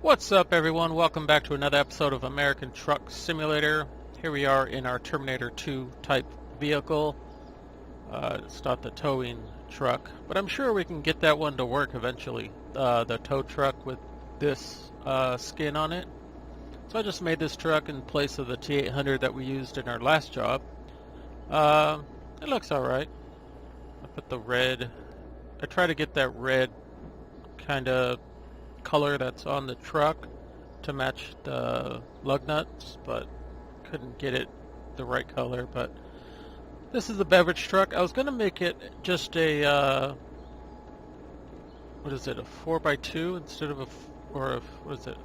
What's up, everyone? Welcome back to another episode of American Truck Simulator. Here we are in our Terminator 2 type vehicle. It's not the towing truck, but I'm sure we can get that one to work eventually. The tow truck with this skin on it. So I just made this truck in place of the T800 that we used in our last job. It looks alright. I put the red. I try to get that red kind of color that's on the truck to match the lug nuts, but couldn't get it the right color. But this is a beverage truck. I was gonna make it just a what is it, a 4x2 instead of what is it,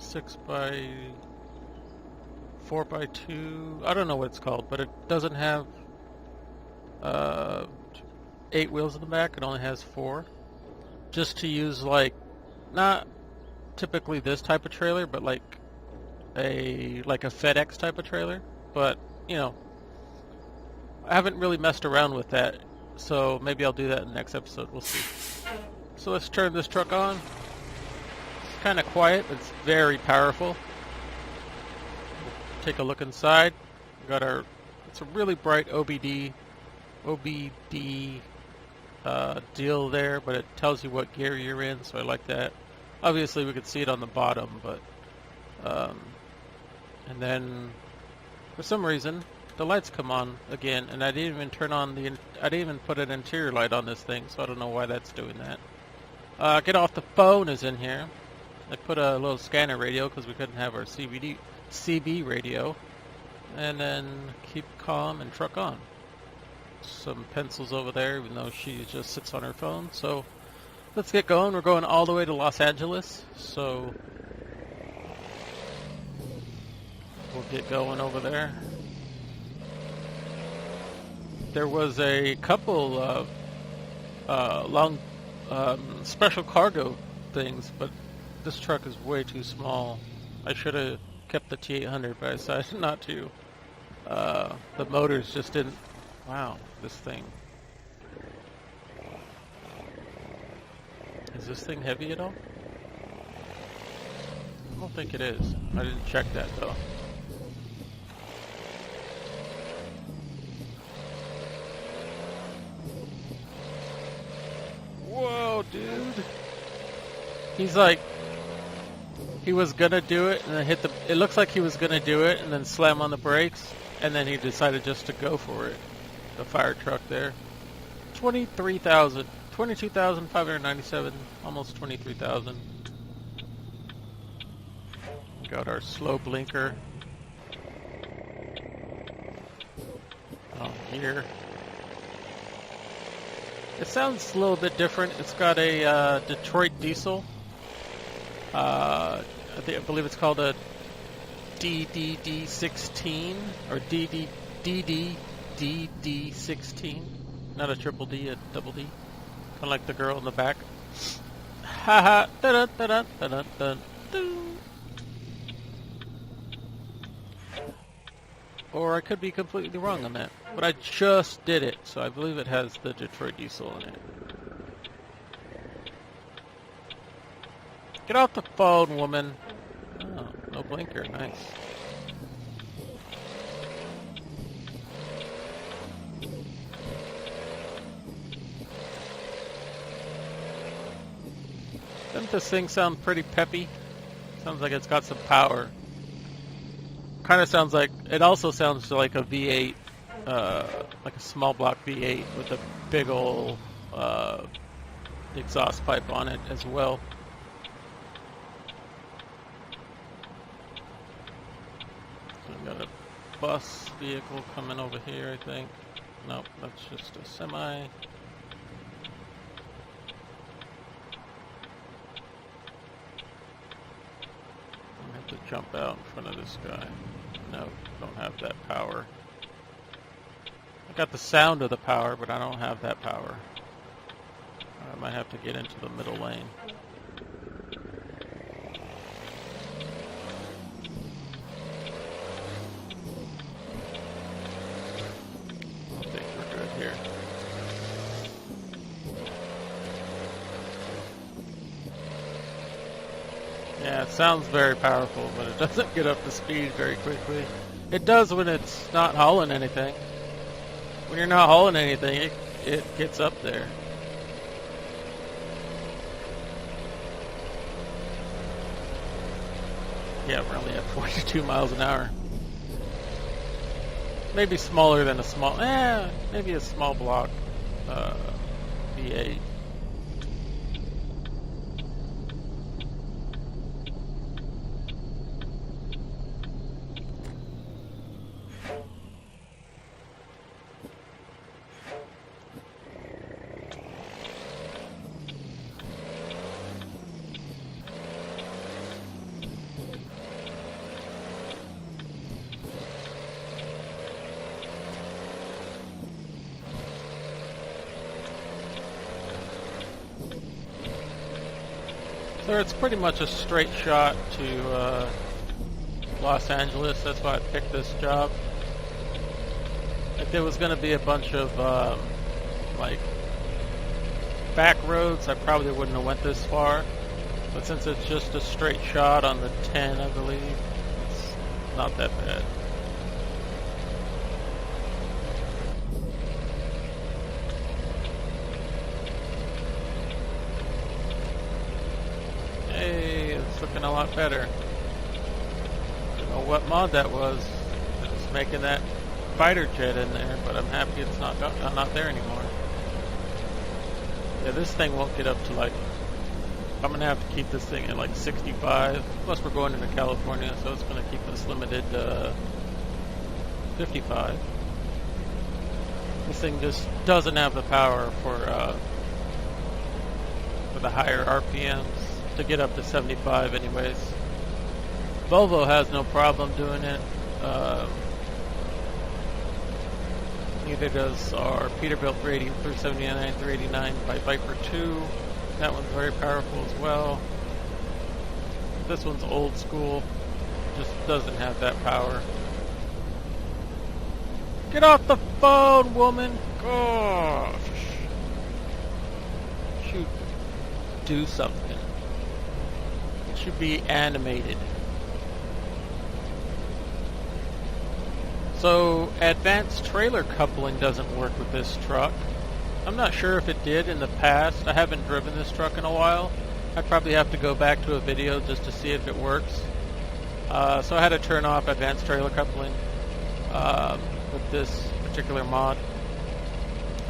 4x2? I don't know what it's called, but it doesn't have 8 wheels in the back. It only has 4, just to use like not typically this type of trailer, but like a FedEx type of trailer. But you know, I haven't really messed around with that, so maybe I'll do that in the next episode. We'll see. So let's turn this truck on. It's kind of quiet, but it's very powerful. Take a look inside. We got it's a really bright OBD deal there, but it tells you what gear you're in, so I like that. Obviously we could see it on the bottom, but and then for some reason the lights come on again, and I didn't even turn on I didn't even put an interior light on this thing, so I don't know why that's doing that. Get off the phone is in here. I put a little scanner radio because we couldn't have our CB radio, and then keep calm and truck on. Some pencils over there, even though she just sits on her phone. So let's get going. We're going all the way to Los Angeles, so we'll get going over there. There was a couple of long special cargo things, but this truck is way too small. I should have kept the T800, but I decided not to. The motors just didn't. Wow, this thing. Is this thing heavy at all? I don't think it is. I didn't check that though. Whoa, dude. He's like, he was gonna do it and then it looks like he was gonna do it and then slam on the brakes, and then he decided just to go for it. The fire truck there. 22,597, almost 23,000. Got our slow blinker. Oh, here. It sounds a little bit different. It's got a Detroit diesel. I believe it's called a DDD16 or DD16. Not a triple D, a double D. Kind of like the girl in the back. Haha. Or I could be completely wrong on that. But I just did it, so I believe it has the Detroit diesel in it. Get off the phone, woman. Oh, no blinker. Nice. Doesn't this thing sound pretty peppy? Sounds like it's got some power. Kind of sounds like, it also sounds like a V8, like a small block V8 with a big ol' exhaust pipe on it as well. So we've got a bus vehicle coming over here, I think. Nope, that's just a semi. To jump out in front of this guy. No, don't have that power. I got the sound of the power, but I don't have that power. I might have to get into the middle lane. I think we're good here. Yeah, it sounds very powerful, but it doesn't get up to speed very quickly. It does when it's not hauling anything. When you're not hauling anything, it gets up there. Yeah, we're only at 42 miles an hour. Maybe smaller than a small, maybe a small block V8. So it's pretty much a straight shot to Los Angeles. That's why I picked this job. If there was going to be a bunch of like back roads, I probably wouldn't have went this far. But since it's just a straight shot on the 10, I believe, it's not that bad. It's looking a lot better. I don't know what mod that was. It was making that fighter jet in there, but I'm happy it's not there anymore. Yeah, this thing won't get up to like. I'm gonna have to keep this thing at like 65. Plus, we're going into California, so it's gonna keep us limited 55. This thing just doesn't have the power for the higher RPMs. To get up to 75 anyways. Volvo has no problem doing it. Neither does our Peterbilt 379, 389 by Viper 2. That one's very powerful as well. This one's old school. Just doesn't have that power. Get off the phone, woman! Gosh. Shoot. Do something. Should be animated. So advanced trailer coupling doesn't work with this truck. I'm not sure if it did in the past. I haven't driven this truck in a while. I'd probably have to go back to a video just to see if it works. So I had to turn off advanced trailer coupling with this particular mod.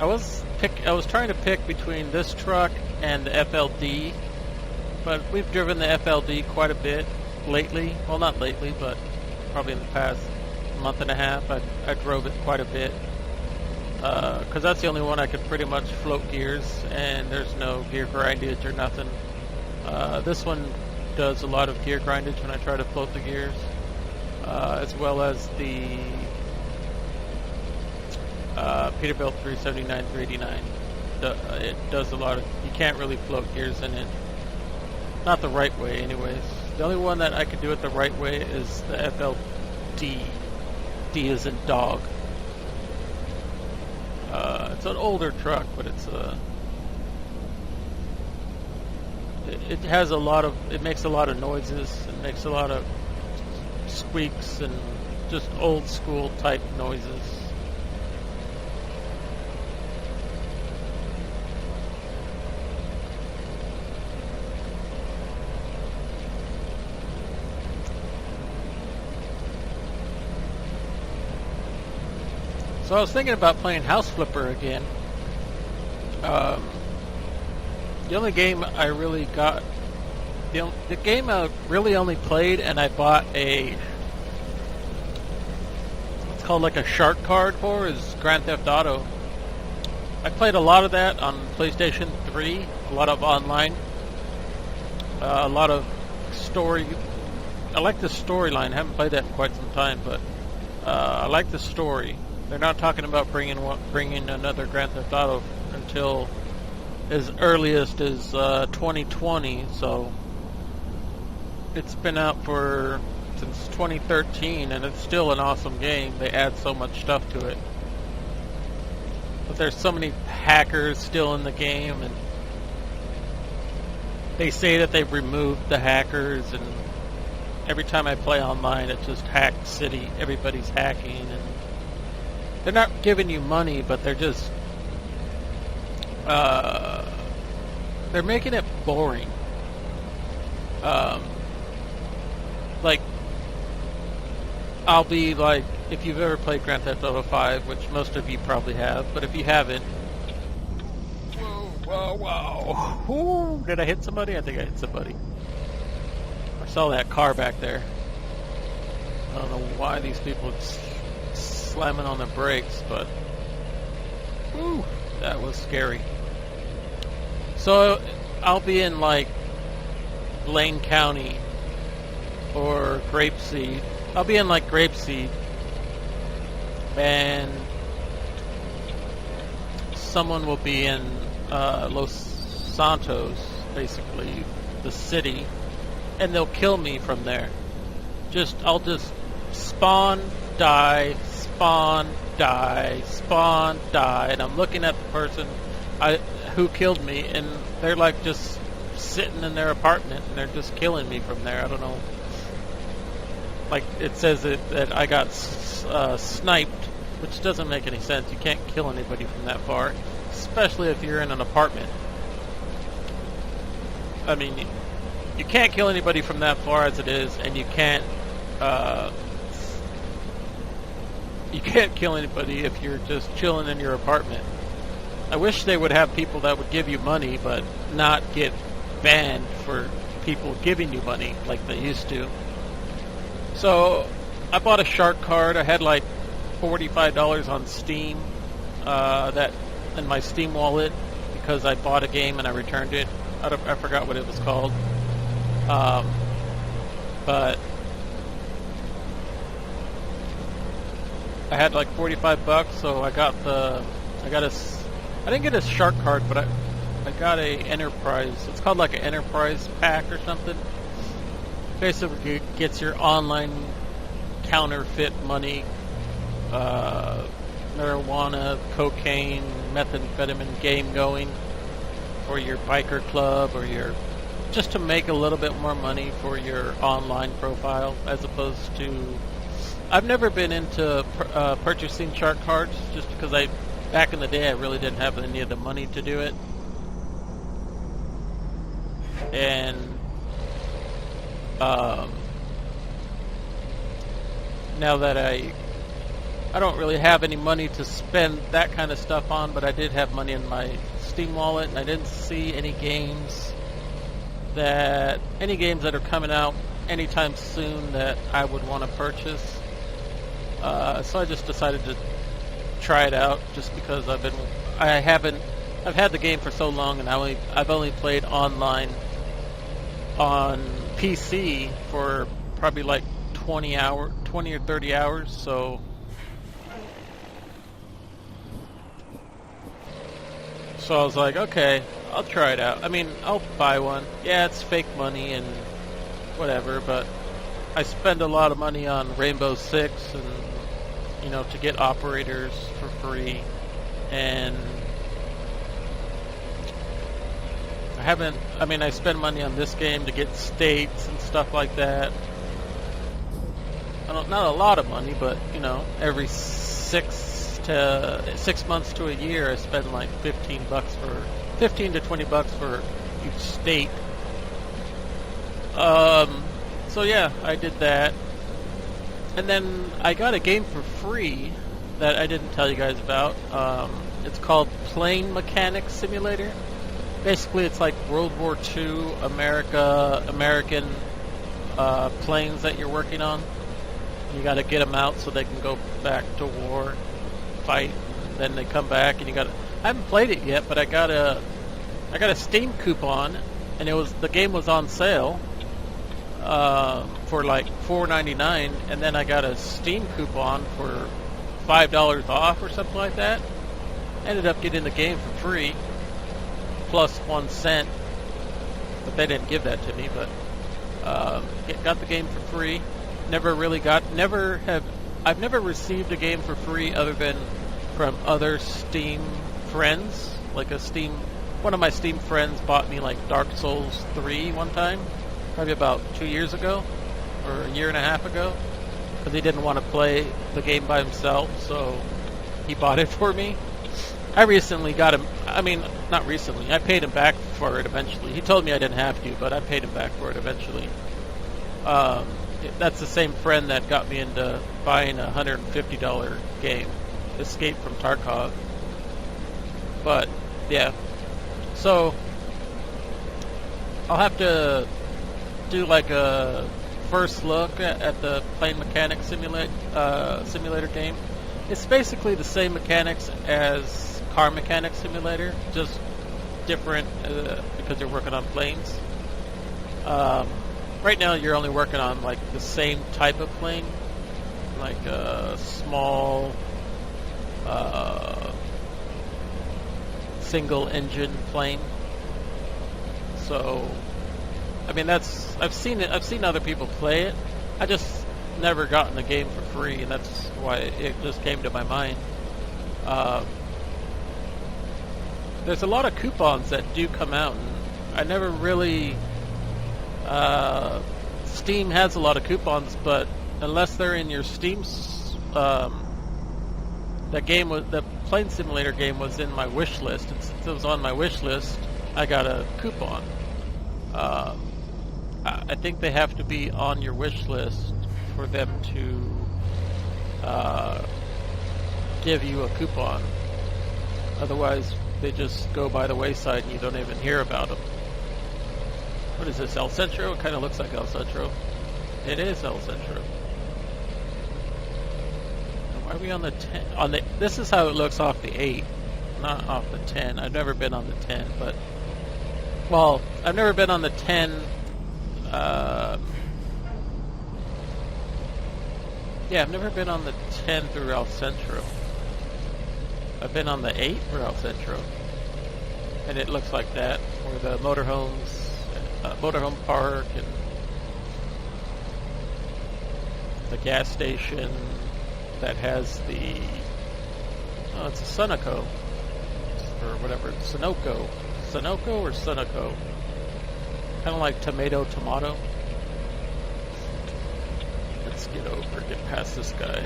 I was trying to pick between this truck and the FLD. But we've driven the FLD quite a bit lately. Well, not lately, but probably in the past month and a half. I drove it quite a bit. Because that's the only one I could pretty much float gears, and there's no gear grindage or nothing. This one does a lot of gear grindage when I try to float the gears. As well as the Peterbilt 379, 389. It does a lot of... You can't really float gears in it. Not the right way, anyways. The only one that I could do it the right way is the FLD. D is in dog. It's an older truck, but it's it has a lot of. It makes a lot of noises. It makes a lot of squeaks and just old school type noises. So I was thinking about playing House Flipper again. The only game I really got, the game I really only played, and I bought it's called like a shark card for, is Grand Theft Auto. I played a lot of that on PlayStation 3, a lot of online, a lot of story. I like the storyline. I haven't played that in quite some time, but I like the story. They're not talking about bringing another Grand Theft Auto until as earliest as 2020. So it's been out since 2013, and it's still an awesome game. They add so much stuff to it, but there's so many hackers still in the game, and They say that they've removed the hackers, and every time I play online, it's just hack city. Everybody's hacking, and they're not giving you money, but they're just they're making it boring. Like, I'll be like, if you've ever played Grand Theft Auto 5, which most of you probably have, but if you haven't, whoa. Ooh, did I hit somebody? I think I hit somebody. I saw that car back there. I don't know why these people are slamming on the brakes, but whew, that was scary. So I'll be in like Blaine County or Grapeseed. I'll be in like Grapeseed, and someone will be in Los Santos, basically the city, and they'll kill me from there. I'll just spawn, die, and I'm looking at the person who killed me, and they're like just sitting in their apartment, and they're just killing me from there. I don't know. Like, it says that I got sniped, which doesn't make any sense. You can't kill anybody from that far, especially if you're in an apartment. I mean, you can't kill anybody from that far as it is, and you can't kill anybody if you're just chilling in your apartment. I wish they would have people that would give you money, but not get banned for people giving you money like they used to. So I bought a shark card. I had like $45 on Steam, that in my Steam wallet, because I bought a game and I returned it. I forgot what it was called, but I had like $45, so I didn't get a shark card, but I got a enterprise. It's called like an enterprise pack or something. Basically gets your online counterfeit money, marijuana, cocaine, methamphetamine game going for your biker club, or just to make a little bit more money for your online profile, as opposed to... I've never been into purchasing shark cards, just because back in the day I really didn't have any of the money to do it. And now that I don't really have any money to spend that kind of stuff on, but I did have money in my Steam wallet, and I didn't see any games that are coming out anytime soon that I would want to purchase. So I just decided to try it out, just because I've had the game for so long, and I've only played online on PC for probably like 20 or 30 hours, so I was like, okay, I'll try it out. I mean, I'll buy one. Yeah, it's fake money and whatever, but I spend a lot of money on Rainbow Six, and to get operators for free, and I spend money on this game to get states and stuff like that. Not a lot of money, but every 6 months to a year, I spend like $15 to $20 for each state. So yeah, I did that, and then I got a game for free that I didn't tell you guys about. It's called Plane Mechanics Simulator. Basically, it's like World War II American planes that you're working on. You got to get them out so they can go back to war, fight, and then they come back, and I haven't played it yet, but I got a Steam coupon, and the game was on sale for like $4.99, and then I got a Steam coupon for $5 off or something like that. Ended up getting the game for free, plus 1 cent, but they didn't give that to me. But got the game for free. I've never received a game for free other than from other Steam friends, like a Steam one of my Steam friends bought me like Dark Souls 3 one time, probably about 2 years ago, or a year and a half ago, because he didn't want to play the game by himself, so he bought it for me. I recently got him, I mean, not recently, I paid him back for it eventually. He told me I didn't have to, but I paid him back for it eventually. That's the same friend that got me into buying a $150 game, Escape from Tarkov. But, yeah. So, I'll have to do like a first look at the Plane Mechanics Simulator game. It's basically the same mechanics as Car Mechanics Simulator, just different because you're working on planes. Right now you're only working on like the same type of plane, like a small single engine plane. So I mean, I've seen other people play it. I just never gotten the game for free, and that's why it just came to my mind. There's a lot of coupons that do come out, and I never really... Steam has a lot of coupons, but unless they're in your Steam's... the Plane Simulator game was in my wish list, and since it was on my wish list, I got a coupon. I think they have to be on your wish list for them to give you a coupon. Otherwise, they just go by the wayside and you don't even hear about them. What is this, El Centro? It kind of looks like El Centro. It is El Centro. Why are we on the 10? This is how it looks off the 8, not off the 10. I've never been on the 10, but... Well, I've never been on the 10... yeah, I've never been on the 10 through El Centro. I've been on the 8 through El Centro. And it looks like that, where the motorhomes, motorhome park, and the gas station that has the... Oh, it's a Sunoco. Or whatever, Sunoco. Sunoco or Sunoco? Kind of like tomato. Let's get past this guy.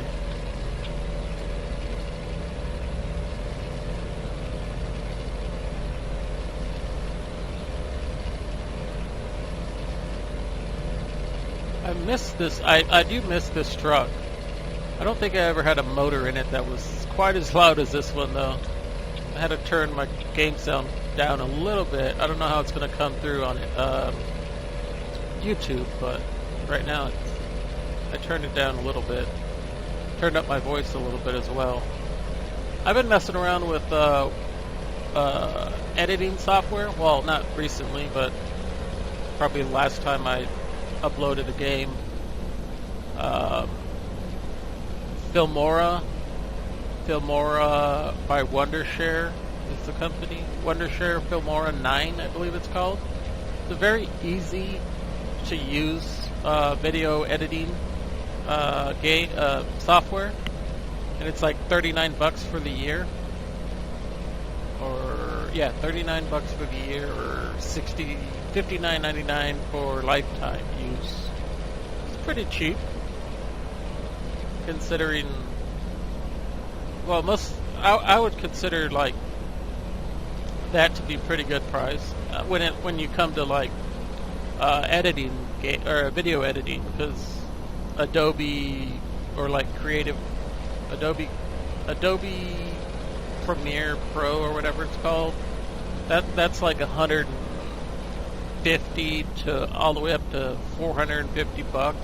I miss this. I do miss this truck. I don't think I ever had a motor in it that was quite as loud as this one, though. I had to turn my game sound down a little bit. I don't know how it's going to come through on YouTube, but right now I turned it down a little bit. Turned up my voice a little bit as well. I've been messing around with editing software. Well, not recently, but probably the last time I uploaded a game. Filmora by Wondershare is the company. Wondershare Filmora 9, I believe it's called. It's a very easy to use video editing game software, and it's like $39 for the year, or yeah, $39 for the year, or $59.99 for lifetime use. It's pretty cheap, considering. Well, I would consider like that to be pretty good price when you come to like editing or video editing, because Adobe or like Adobe Premiere Pro or whatever it's called, that's like $150 to all the way up to $450.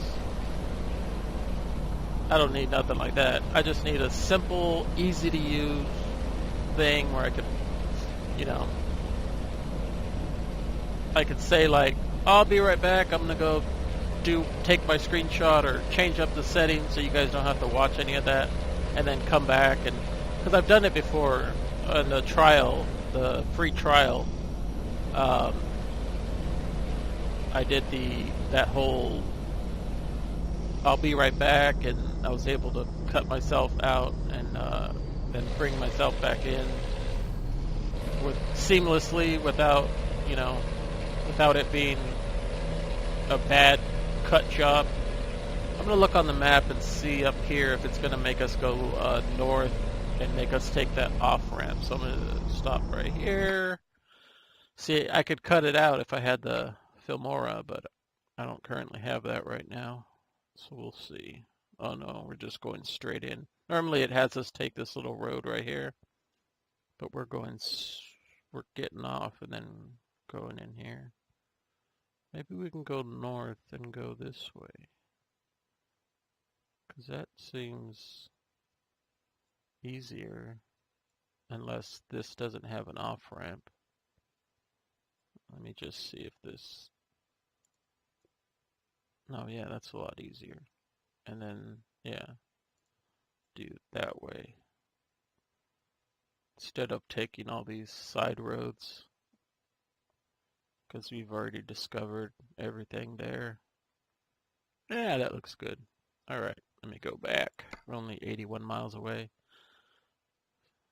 I don't need nothing like that. I just need a simple, easy to use thing where I could, I could say like, I'll be right back, I'm gonna go take my screenshot or change up the settings so you guys don't have to watch any of that, and then come back, and because I've done it before in the trial, the free trial. I did that whole I'll be right back, and I was able to cut myself out and then bring myself back in seamlessly without, you know, without it being a bad cut job. I'm going to look on the map and see up here if it's going to make us go north and make us take that off ramp. So I'm going to stop right here. See, I could cut it out if I had the Filmora, but I don't currently have that right now. So we'll see. Oh no, we're just going straight in. Normally it has us take this little road right here, but we're getting off and then going in here. Maybe we can go north and go this way, because that seems easier, unless this doesn't have an off-ramp. Let me just see if this... Oh yeah, that's a lot easier. And then, yeah, do it that way. Instead of taking all these side roads, because we've already discovered everything there. Yeah, that looks good. Alright, let me go back. We're only 81 miles away.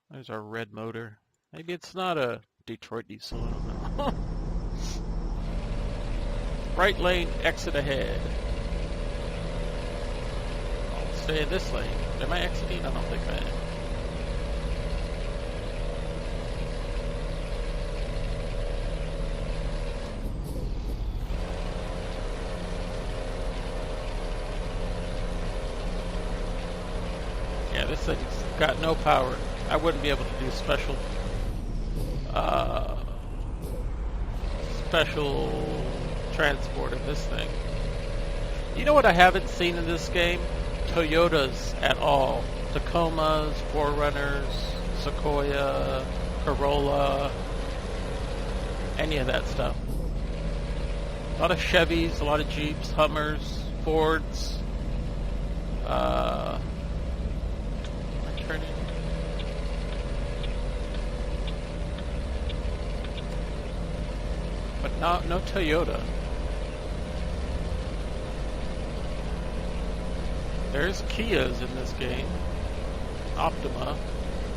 There's our red motor. Maybe it's not a Detroit diesel. I don't know. Right lane, exit ahead. I'll stay in this lane. Am I exiting? I don't think I am. Yeah, this thing's got no power. I wouldn't be able to do special transport in this thing. You know what I haven't seen in this game? Toyotas at all. Tacomas, 4Runners, Sequoia, Corolla, any of that stuff. A lot of Chevys, a lot of Jeeps, Hummers, Fords. Am I turning? But no Toyota. There's Kias in this game. Optima.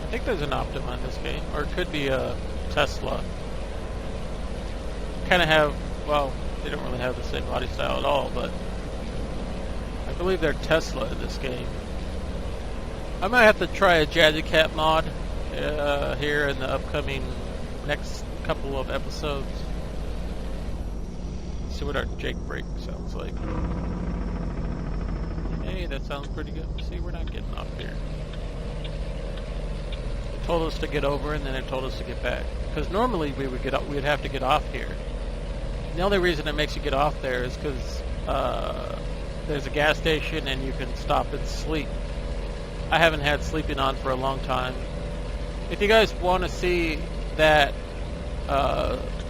I think there's an Optima in this game. Or it could be a Tesla. Kind of have, well, they don't really have the same body style at all, but I believe they're Tesla in this game. I might have to try a Jazzycat mod here in the upcoming next couple of episodes. See what our Jake brake sounds like. Hey, that sounds pretty good. See, we're not getting off here. It told us to get over, and then it told us to get back. Because normally we'd have to get off here. And the only reason it makes you get off there is because there's a gas station and you can stop and sleep. I haven't had sleeping on for a long time. If you guys want to see that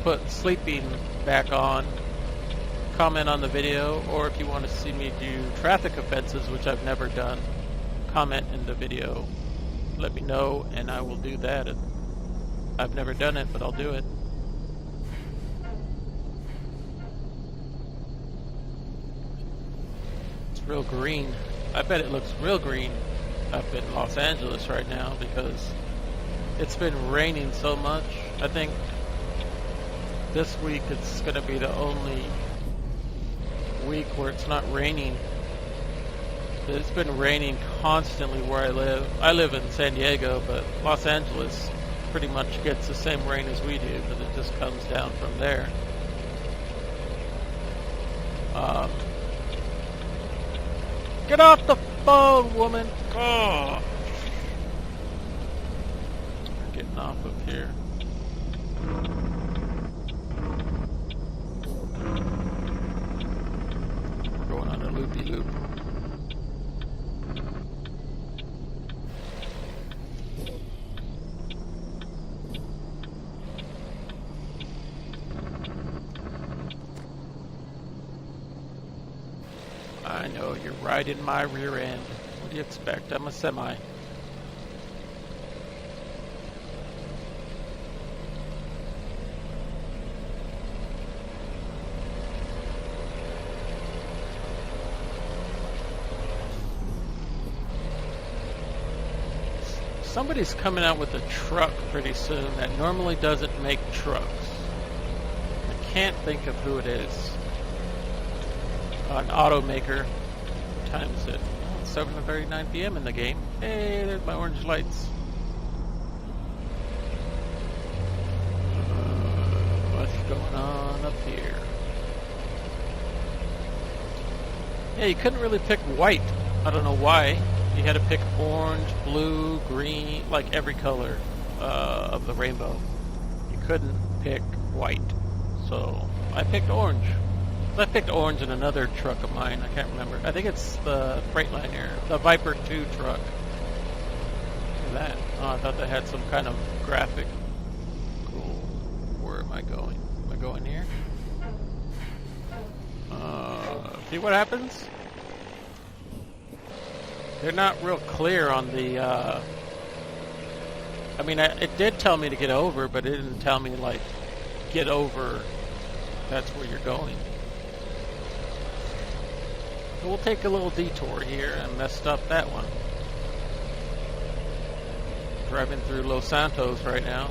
put sleeping back on, comment on the video, or if you want to see me do traffic offenses, which I've never done, comment in the video. Let me know and I will do that. I've never done it, but I'll do it. It's real green. I bet it looks real green up in Los Angeles right now because it's been raining so much. I think this week it's going to be the only week where it's not raining. It's been raining constantly where I live. I live in San Diego, but Los Angeles pretty much gets the same rain as we do, but it just comes down from there. Get off the phone, woman! Oh. We're getting off of here. Going on a loopy-loop. I know, you're right in my rear end. What do you expect? I'm a semi. Somebody's coming out with a truck pretty soon that normally doesn't make trucks. I can't think of who it is. An automaker. What time is it? Oh, it's 7:39 p.m. in the game. Hey, there's my orange lights. What's going on up here? Yeah, you couldn't really pick white. I don't know why. You had to pick orange, blue, green, like every color of the rainbow. You couldn't pick white. So I picked orange. I picked orange in another truck of mine. I can't remember. I think it's the Freightliner, the Viper 2 truck. Look at that. Oh, I thought they had some kind of graphic. Cool. Where am I going? Am I going here? See what happens? They're not real clear on the, I mean, it did tell me to get over, but it didn't tell me, like, get over, that's where you're going. So we'll take a little detour here. I messed up that one. Driving through Los Santos right now.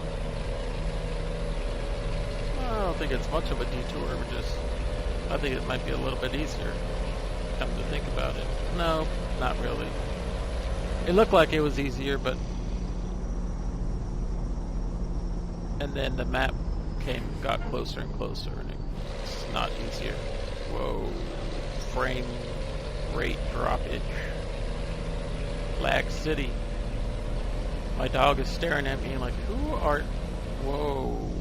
I don't think it's much of a detour, I think it might be a little bit easier, come to think about it. No, not really. It looked like it was easier, but... And then the map got closer and closer, and it's not easier. Whoa. Frame rate droppage. Lag City. My dog is staring at me like, who are... Whoa.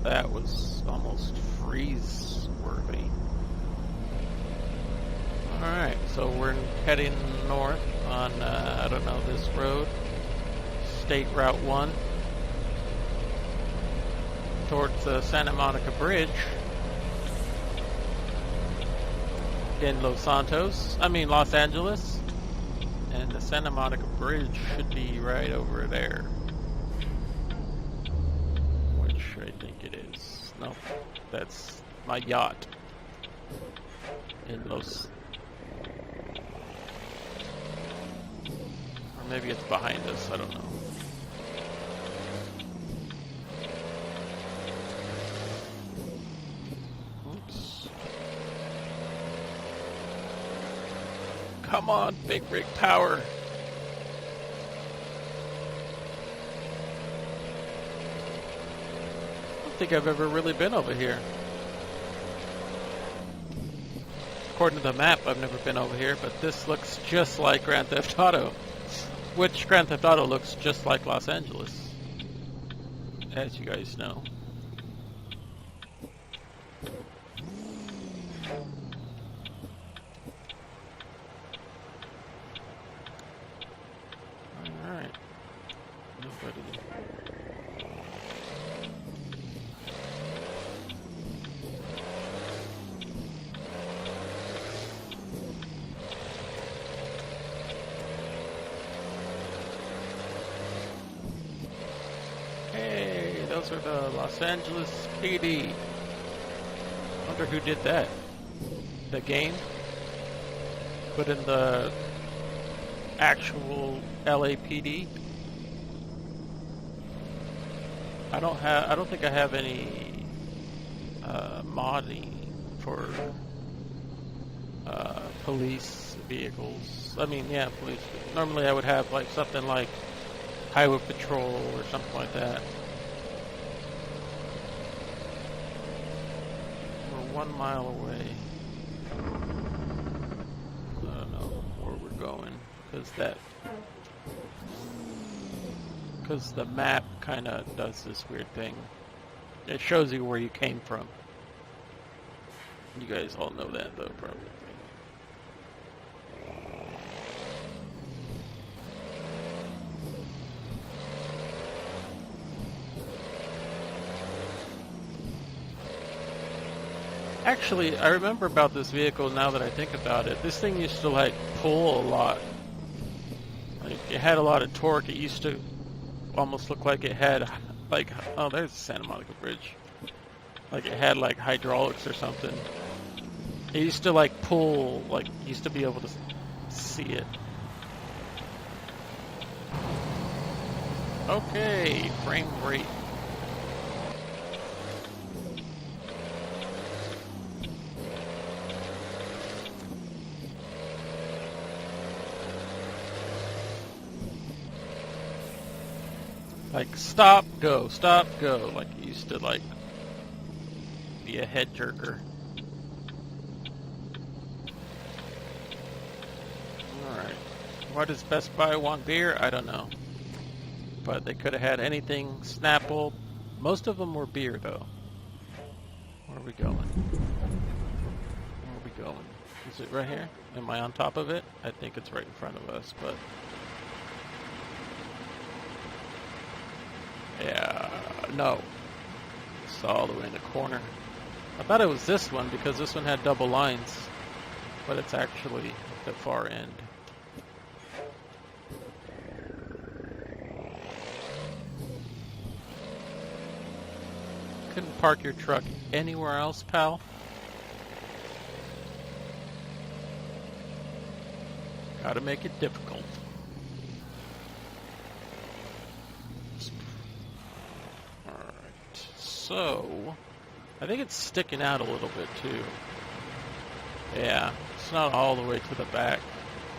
That was almost freeze-worthy. Alright, so we're heading north on, I don't know, this road. State Route 1. Towards the Santa Monica Bridge. In Los Angeles. And the Santa Monica Bridge should be right over there. Which I think it is. No, that's my yacht. In Los... Or maybe it's behind us, I don't know. Come on, big rig power. I don't think I've ever really been over here. According to the map, I've never been over here, but this looks just like Grand Theft Auto. Which Grand Theft Auto looks just like Los Angeles, as you guys know. Those are the Los Angeles PD. Wonder who did that. The game? Put in the actual LAPD. I don't think I have any modding for police vehicles. I mean, yeah, police. Normally I would have like something like Highway Patrol or something like that. 1 mile away. I don't know where we're going because the map kind of does this weird thing. It shows you where you came from. You guys all know that though, probably. Actually, I remember about this vehicle now that I think about it. This thing used to like pull a lot. Like it had a lot of torque. It used to almost look like it had like, oh, there's the Santa Monica Bridge. Like it had like hydraulics or something. It used to like pull, like used to be able to see it. Okay, frame rate. Like stop, go, like it used to like be a head jerker. Alright. Why does Best Buy want beer? I don't know. But they could have had anything. Snapple. Most of them were beer though. Where are we going? Where are we going? Is it right here? Am I on top of it? I think it's right in front of us, but... yeah, no. It's all the way in the corner. I thought it was this one because this one had double lines, but it's actually the far end. Couldn't park your truck anywhere else, pal? Gotta make it difficult. So, I think it's sticking out a little bit too. Yeah, it's not all the way to the back.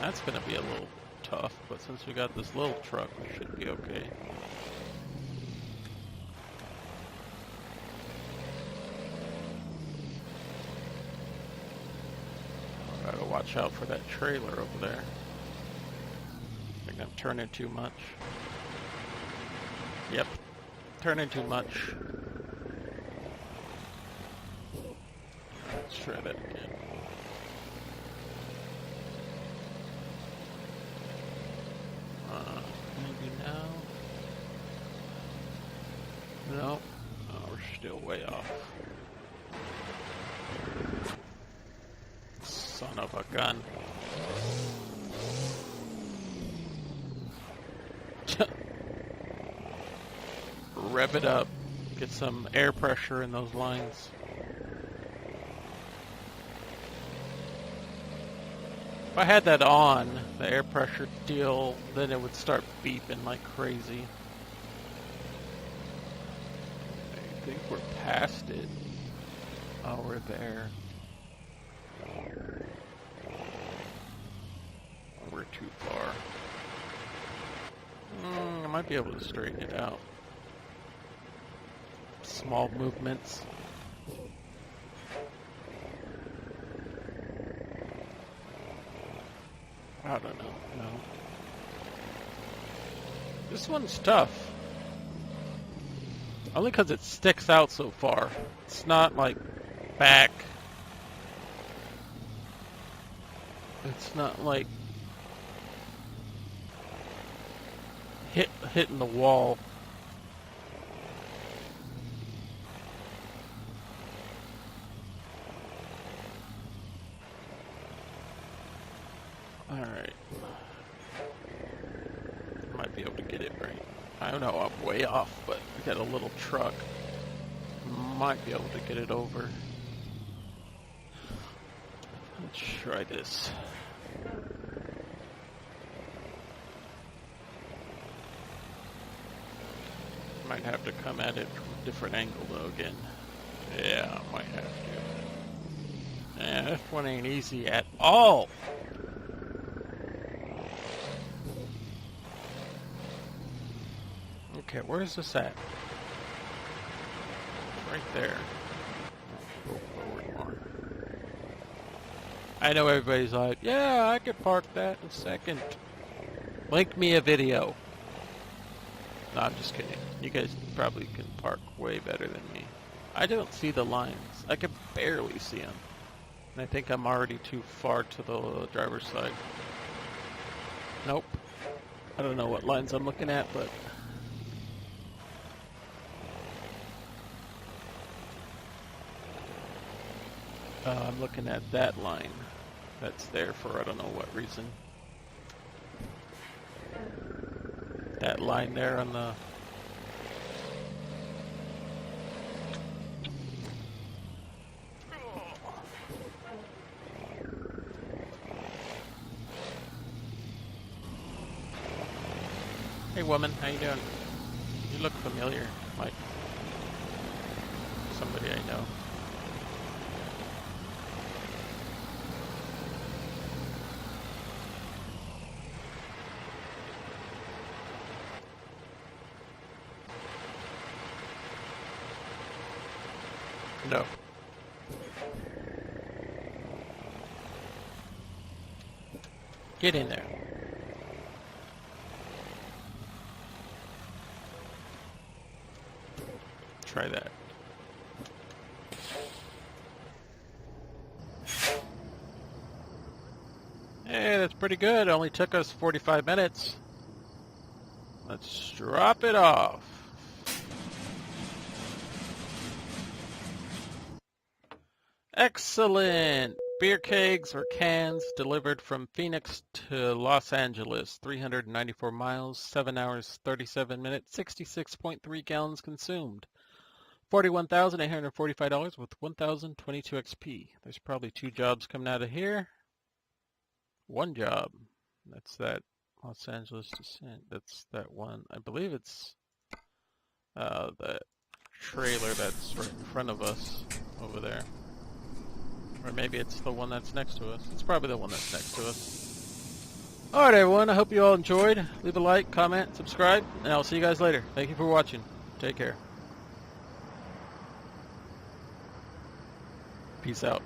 That's going to be a little tough, but since we got this little truck, we should be okay. Gotta watch out for that trailer over there. I think I'm turning too much. Yep, turning too much. Let's try that again. Maybe now? No. Oh, we're still way off. Son of a gun. Rev it up. Get some air pressure in those lines. If I had that on, the air pressure deal, then it would start beeping like crazy. I think we're past it. Oh, we're there. We're too far. I might be able to straighten it out. Small movements. I don't know. No. This one's tough. Only because it sticks out so far. It's not like back. It's not like hitting the wall. Alright. Might be able to get it right. I don't know, I'm way off, but we got a little truck. Might be able to get it over. Let's try this. Might have to come at it from a different angle though again. Yeah, I might have to. Yeah, this one ain't easy at all. Okay, where's this at? Right there. Go forward more. I know everybody's like, yeah, I could park that in a second. Link me a video. No, I'm just kidding. You guys probably can park way better than me. I don't see the lines. I can barely see them. And I think I'm already too far to the driver's side. Nope. I don't know what lines I'm looking at, but... I'm looking at that line. That's there for I don't know what reason. That line there on the... Hey woman, how you doing? You look familiar, like somebody I know. No. Get in there. Try that. Hey, that's pretty good. It only took us 45 minutes. Let's drop it off. Excellent. Beer kegs or cans delivered from Phoenix to Los Angeles. 394 miles, 7 hours, 37 minutes, 66.3 gallons consumed. $41,845 with 1,022 XP. There's probably 2 jobs coming out of here. 1 job. That's that Los Angeles descent. That's that one. I believe it's that trailer that's right in front of us over there. Or maybe it's the one that's next to us. It's probably the one that's next to us. Alright everyone, I hope you all enjoyed. Leave a like, comment, subscribe, and I'll see you guys later. Thank you for watching. Take care. Peace out.